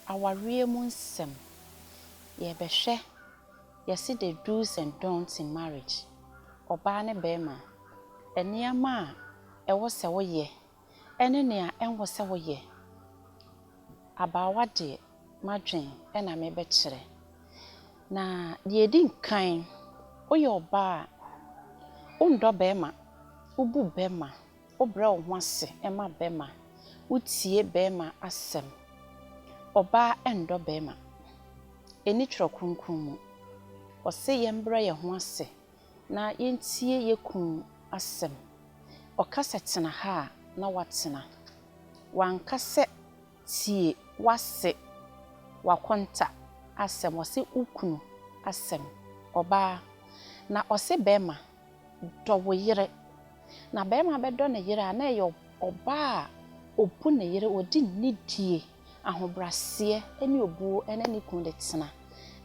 awareɛ mu nsɛm yɛbɛhwɛ yɛsi the do's and don'ts in marriage. Ɔbaa ne bɛrima nneɛma a ɛwɔ sɛ woyɛ ɛne nea ɛnwɔ sɛ woyɛ. Abaawa deɛ madwen ɛna mebɛkyerɛ. Na deɛ di nkan woyɛ ɔbaa a wondɔ bɛrima, wobu bɛrima, wobrɛ wo ho ase ɛma bɛrima, wotie bɛrima asɛm. Ɔbaa ɛndɔ bɛrima. Ɛni twerɛ kronkron mu. Ɔse yɛmbrɛ yɛn ho ase na yɛntie yɛkunu asɛm. Ɔkasa tena ha a na watena. Wankasɛ tie wase wakonta asɛm. Ɔse ukunu asɛm. Ɔbaa na ɔse bɛrima dɔ wo yere. Na bɛrima bɛdɔ ne yere a na ɛyɛ ɔbaa a obu ne yere odi nidie ahobraseɛ ɛne obuo ɛne ne kunu de tena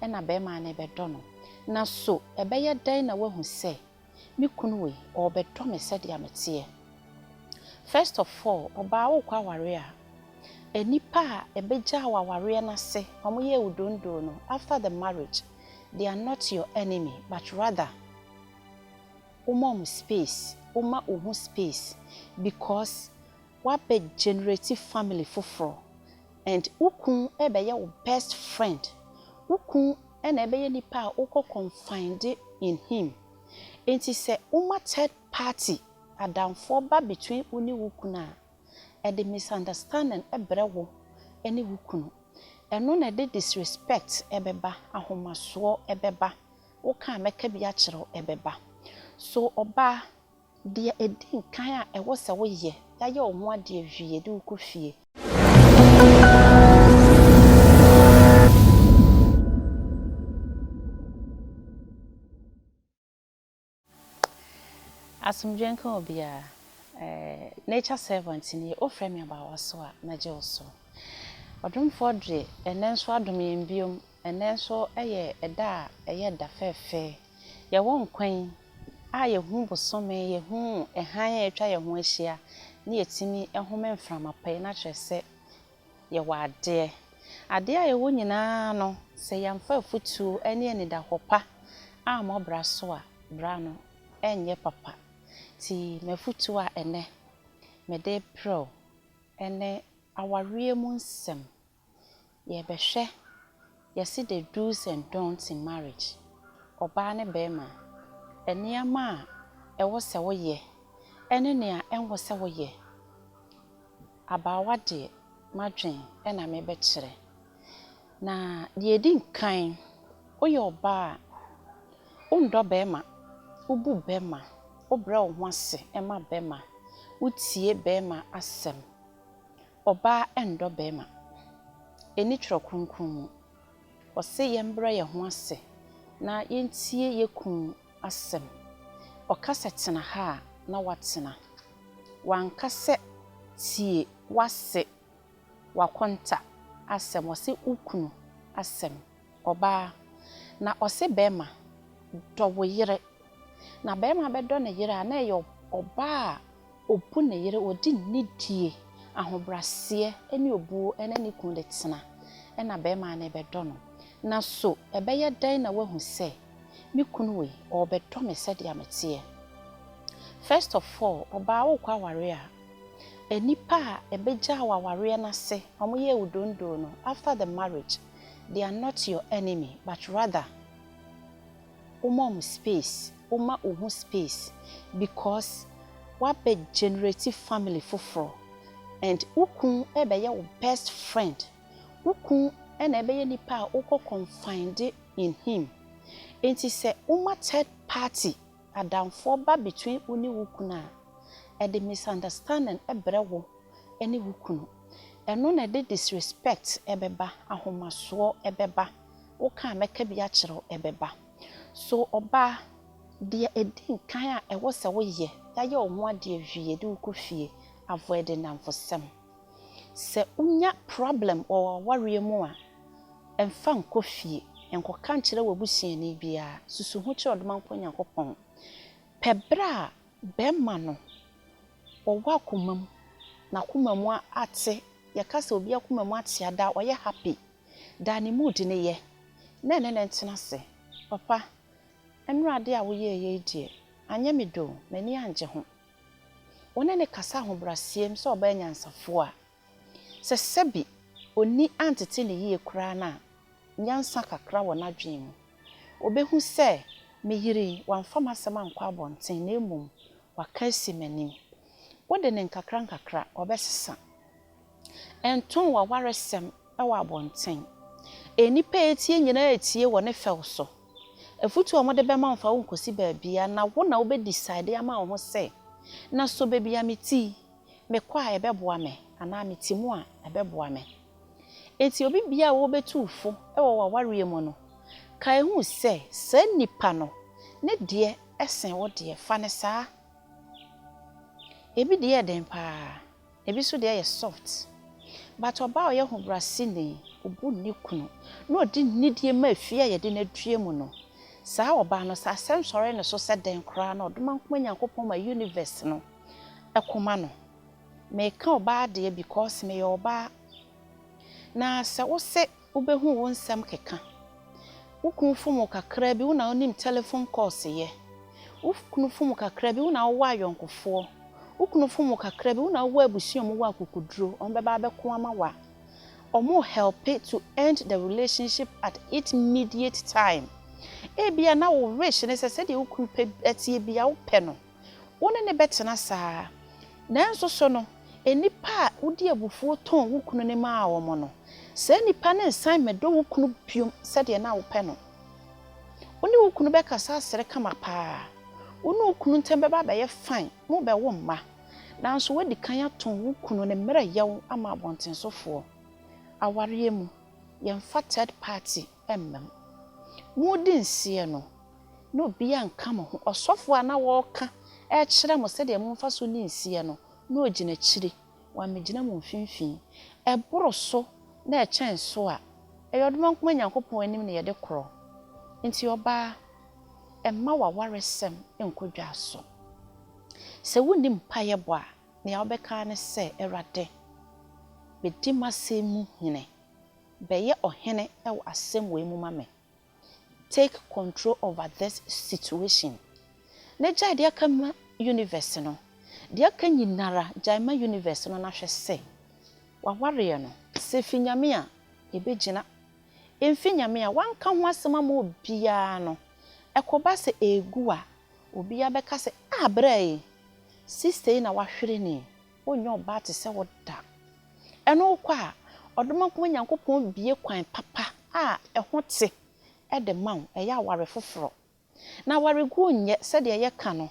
ɛna bɛrima ne bɛdɔ no. Na so ɛbɛyɛ dɛn na wahu sɛ me kunu wei ɔbɛdɔ me sɛdeɛ meteɛ. First of all, ɔbaa wo kwa aware a nipa a ɛbɛgya wo awareɛ n'ase ɔmo yɛ udondo no after the marriage, they are not your enemy, but rather Uma space, Uma uhu space, because wabe generate family foforo, and ukun ebeye your best friend. Ukun and ebeye nipa uko confined in him. And he said, Uma third party a downfall between uni ukuna, and the misunderstanding ebrewo any ukunu. And none of the disrespect ebeba, ahoma so ebeba, uka make a biachero ebeba. So oba dia edin kan a ewo se wo ye ya ye omo ade ahwie de ukofie. Asumdwenka obia nature servant ni ofre me aba waso a na je oso. Odum fodre enenso adom yembiom enenso eye eda a eye da fefe. Ye won kwan a ye hu bosome ye hu ehan etwa ye ho ahia na yetimi ehome mframapai na kyerese ye wade a ye wo nyina no se yamfa futu ene ani da hopa a mo bra so a bra no enye papa ti mefutu a ene me de pro ene awareɛ mu nsɛm ye behwɛ ye see the do's and don'ts in marriage. Ɔbaa ne bɛrima nneɛma a ɛwɔ sɛ woyɛ ɛne nea ɛnwɔ sɛ woyɛ. Abaawa deɛ madwen ɛna mebɛkyerɛ. Na deɛ di nkan woyɛ ɔbaa a wondɔ bɛrima, wobu bɛrima, wobrɛ wo ho ase ɛma bɛrima, wotie bɛrima asɛm. Ɔbaa ɛndɔ bɛrima. Ɛni twerɛ kronkron mu. Ɔse yɛmbrɛ yɛn ho ase na yɛntie yɛkunu asɛm. Ɔkasa tena ha a na watena. Wankasɛ tie wase wakonta asɛm. Ɔse ukunu asɛm. Ɔbaa na ɔse bɛrima dɔ wo yere. Na bɛrima bɛdɔ ne yere a na ɛyɛ ɔbaa a obu ne yere odi nidie ahobraseɛ ɛne obuo ɛne ne kunu de tena ɛna bɛrima ne bɛdɔ no. Na so ɛbɛyɛ dɛn na wahu sɛ me kunu wei ɔbɛdɔ me sɛdeɛ meteɛ. First of all, ɔbaa wo kwa aware a nipa a ɛbɛgya wo awareɛ n'ase ɔmo yɛ udondo no after the marriage, they are not your enemy, but rather Uma space, Uma uhu space, because wabe generate family foforo, and ukun ebeye your best friend. Ukun and ebeye nipa uko confined in him. And he said, Uma third party a downfall between uni ukuna, and the misunderstanding ebrewo any ukunu. And none of the disrespect ebeba, ahoma so ebeba, uka make a biachero ebeba. So oba dia edin kan a ewo se wo ye ya ye omo ade ahwie de ukofie avoid nam for sem. Se unya problem or worry mu a emfa nkofie enko kan kire wabusiani bia susu hu kire odoma nko Nyankopon pebra bema no owa komam na komamu ate yakasa obi akomamu ate ada oye happy dani mood ne ye na ntena se papa enrade a wo ye die anya me do mani anje ho wona ne kasa ho brasiem so oba nyansafo a se sebi oni antete ne ye kura na nyansa kakra wo na dwen mu obehu se me yiri wamfa masema nkwa abonten na emum waka si manim wode ne nkakra obesesa enton wa waresem ewa abonten enipa etie nyina etie wo ne few so afutu omode be ma mfa wo nkosi baabia na wo na wo be decide ama wo se na so be bia meti me kwa ebeboa me ana meti mu a ebeboa me enti obi bia wo betufo ewo wa ware mu no kai hu se sa nipa no ne de esen wo de fa ne saa ebi de den pa ebi so de ye soft but oba o ye hu brasi ne obu ni kunu no di nidie ma afia ye de na due mu no saa oba no sa asem sore ne so se den kra na odoma nkoma nyankopon ma universe no ekoma no me ka oba de because me oba na se wo se obehu wo nsem keka ukunfu mu kakra bi una onim telephone calls ye ukunfu mu kakra bi una wo ayonkofo ukunfu mu kakra bi una wo abusuom wo akukuduro on beba abeko ama wa omo help it to end the relationship at its immediate time ebia na wo wish ne se de ukupe etie bia wo pe no wona ne betena saa nanso so no enipa udi abufuo ton wo kunu ne ma awo mo no se nipa ne nsan medo wo kunu pium se de na wo pe no oni wo kunu be kasa asere kama pa oni wo kunu ntembe ba ye fine mo be wo mma nanso wadi kan aton wo kunu ne mera yawo ama abontensofo aware mu yemfa third party emmem mudi nsie no no bia nka mo ho osofo ana wo ka e kire mo se de mo mfa so ni nsie no no ogina kire wa megina mo mfimfin e boro so na e chen so a e yodoma nkoma nyankopon anim ne ye de kro nti oba emma wa waresem enkodwa so se woni mpaye bo a ne ya obeka ne se erade bedi masemu hine beye ohene e wo asem we mu mame take control over this situation ne jai de akama universe no de akanyi nara jaima universe no na hwese wa ware no se finyame a ebegina emfinyame a wanka ho asema ma obia no ekoba se egu a obia beka se abrae sister na wahwere ni onyo ba te se woda eno kwa odoma ko nyankopon bie kwan papa a ehote ede man eya ware foforo na ware gu onye se de ye ka no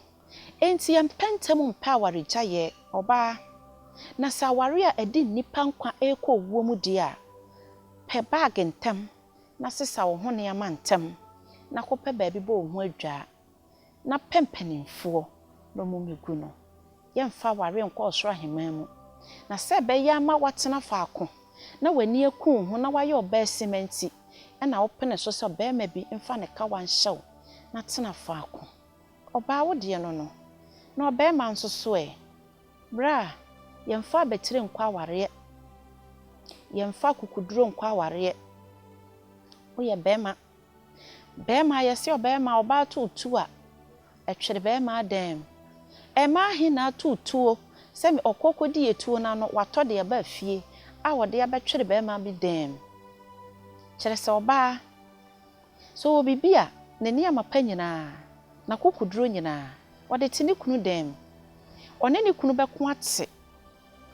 enti empentem mpa ware gyaye oba na sa ware a edi nipa nkwa ekọ wuo mu di a pe bag ntem na sesa wo ho ne amantem na kope baabi bo ho adwa na pempenimfo no mumegu no yemfa ware nkọ osoro aheman mu na se be ya ma watena faako na wani eku ho na waye oba sementi na wo pene so se be ma bi mfa ne ka wan hyew na tena faako oba wo de no na oba ma nso so bra yemfa betire nkwa ware yemfa kukuduro nkwa ware oye bema yesi obema oba tutu a etwere bema dem ema hi na tutuo se me okokodi etuo na no watode ya ba fie a wode ya betwere bema bi dem kire se oba so bibia ne ne amapa nyina na kukuduro nyina wode tini kunu dem one ne kunu beko ate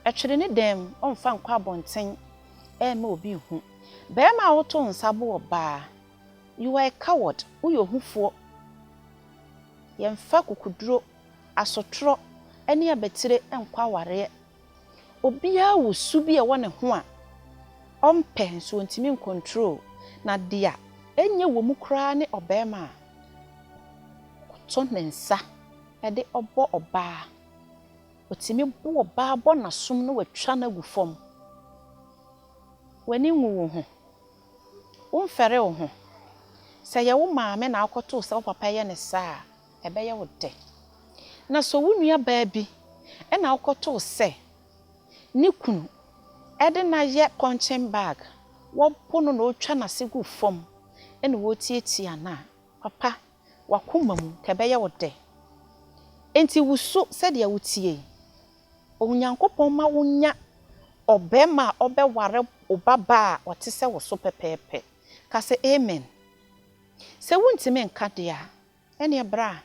etwere ne dem onfa nkwa abonten ma obi hu bema woto nsabo oba you are a coward uyo hufo yemfa kukuduro asotro ene abetire enkwa ware obia wosu bi e wone ho a ompe nso ntimi control na dia enye wo mu kra ne obema to nensa ede obo oba otimi bo oba bo na som no watwa na gufom wani nwu ho umfere wo ho se ye wo maame na akoto se wo papa ye ne saa ebe ye wo de na so wunua baa bi e na akoto se ni kunu ede na ye punching bag wopo no na otwa na se gu fam ene wo tietia na papa wakoma mu kebeye wo de enti wuso se de wotie onyankopon ma wonya obema obeware obaba otese wo so pepepe ka se amen se wontime nka de a ene bra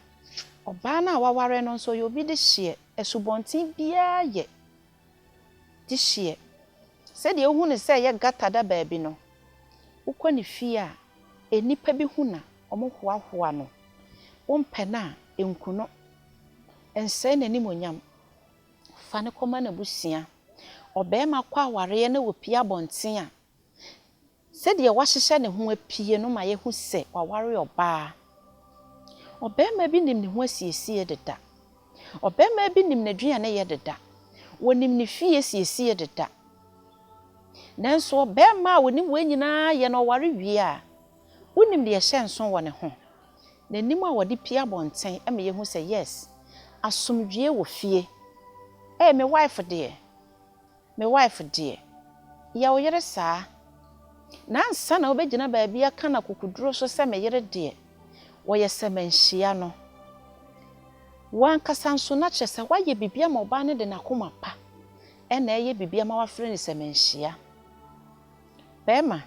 oba na waware no so yobi de hye esubontin bia ye de hye se de hu ne se ye gata da baabi no ukọ ne fie a enipa bi hu na omohoahoa no wompe na enkuno ense nani monyam fa ne koma na busia obema kwa aware na wopia bonten a se de wahyehyɛ ne ho apie no ma ye hu se waware oba obema bi nim ne ho asiesie deda obema bi nim ne duane ye deda wonim ne fie siesie deda nanso obema wonim wenyina ye no ware wie a wonim de ye hyenso wo ne ho nanim a wode pia bonten ema ye hu se yes asomdwie wo fie me wife de ya wo yere saa na ansa na obegina baabi aka na kokuduro so se me yere de wo ye semanhia no wan kasanso na kyese waye bibia ma oba ne de nakoma pa na eye bibia ma wafre ne semanhia bema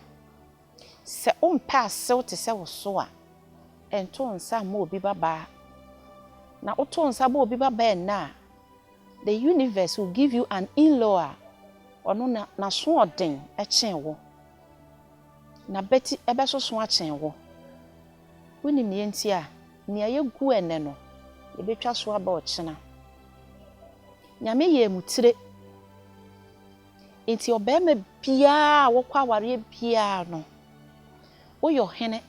se umpa asew te se wo so a ento nsa ma obi baba na oto nsa ba obi baba na the universe will give you an in-law ono na so oden echen wo na beti ebe so so achen wo woni ne enti a ne ayegu ene no ebetwa so aba ochena nyame ye mutire enti obema bia wokwa aware bia no wo yo hene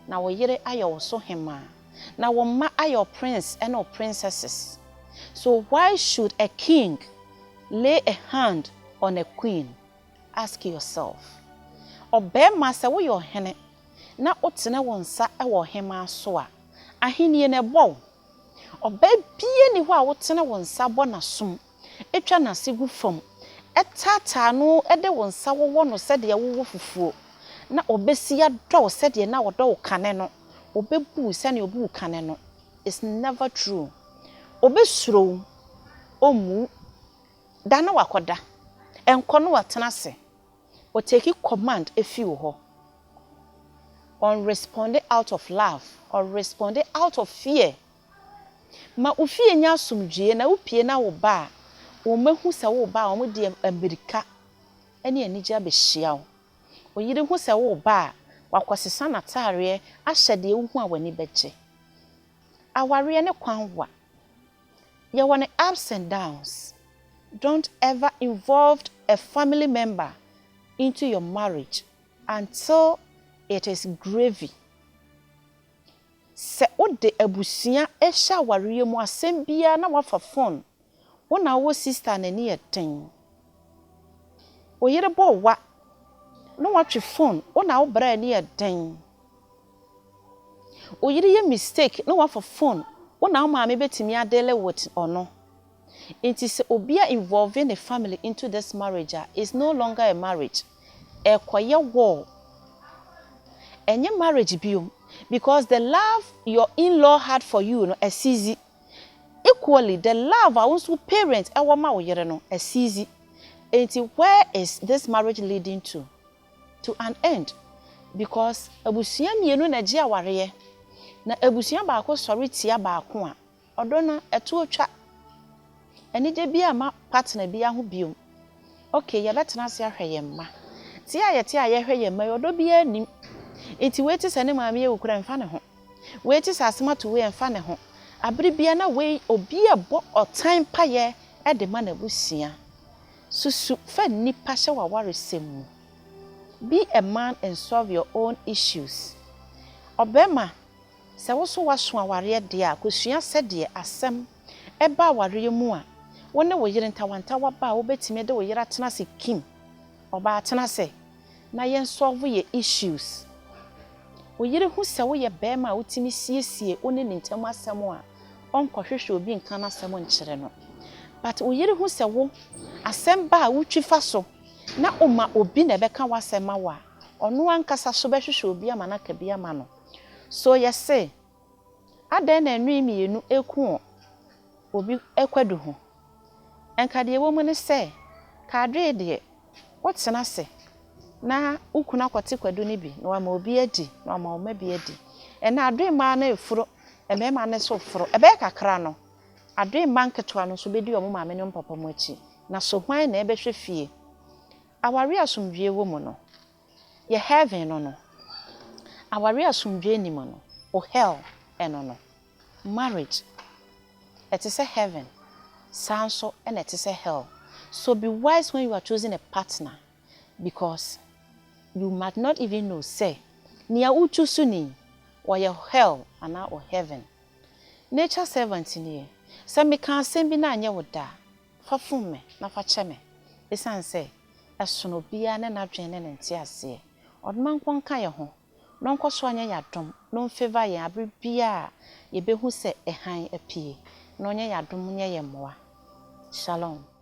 na wo yere ayo so hema na wo ma ayo prince and or princesses. So why should a king lay a hand on a queen? Ask yourself. Obema se wo yo hene na otene wonsa e wo hema so a ahenie ne bo oba bie ni ho a wotene wonsa bo na som etwa na segu fam etata no ede wonsa wo no se de wo fufuo na obesi ya do se de na wodo kane no obebu se ne obu kane no. It's never true. Obesuro omu dana wakoda enkono watena se o take command efi wo ho on responding out of love or responding out of fear ma ufie nya asomdwie na upie na wo ba wo mahu se wo ba wo de Amerika ene anija be hia wo yire hu se wo ba wakosesa na tare ahyede ewu a wani beche aware ne kwanwa ye want ups and downs. Don't ever involve a family member into your marriage until it is gravy. Se ode abusia ehya aware mu asem bia na wafa phone wona wo sister na ni eten o yere bo wa no watwe phone wona wo bra ni eten o yere ye mistake no wafa phone wona wo maame betimi adele with ono. It is obia involving the family into this marriage is no longer a marriage. E kwaye war. Enye marriage biom because the love your in-law had for you no is easy. Equally the love our own parents e wo ma wo yere no is easy. And where is this marriage leading to? To an end. Because abusia mienu na je aware na abusia ba ko sori tia ba ko a odona eto otwa eni je bia ma partner bia ho biom. Okay, ya betena se ahweye mma tia ye hweye mma yodo bia nim enti weti sane maame ye okura mfa ne ho weti sasema to we mfa ne ho abri bia na we obi ebo otan paye e de ma na busia susu fa nipa hye waware semu. Be a man and solve your own issues. Obema se wo so waso aware de a kosua se de asem eba aware mu a wone wo yire ntawanta waba wo betime de wo yire atena se kim oba atena se na yen solve your issues. Wo yire hu se wo ye bema wo timi siesie one ne ntam asem a onkohwehwe obi nkan asem nkyere no. But wo yire hu se wo asem ba wo twifa so na oma obi na beka wasema wa ono ankasa so behwehwe obi ama na ka bi ama no so yese adan na anu mienu eku obi ekwadu ho enka de wo mu ne se ka adwe de wotsena se na ukuna kwate kwadu ne bi na wa ma obi adi na wa ma oma bi adi ena adwe ma na efuro eme ma ne so furo ebe kakra no adwe ma nketwa no so bedi omo ma me ne papa mu achi na so hwan na ebe hwe fie awari asomdwe wo mu no ye heaven no awari asomdwe ni mu no o hell eno no marriage it is a heaven sanso and it is a hell so be wise when you are choosing a partner because you might not even know say nia uchusu ni or your hell and or heaven nature servant ni say me kan sem bi na anye woda fa fun me na fa che me esan say esono bia na na dwen ne nti ase odman kon kan ye ho no nkoso anya yadom no favor ye abri bia ye behu se ehan apie no nya yadom nya ye moa shalom.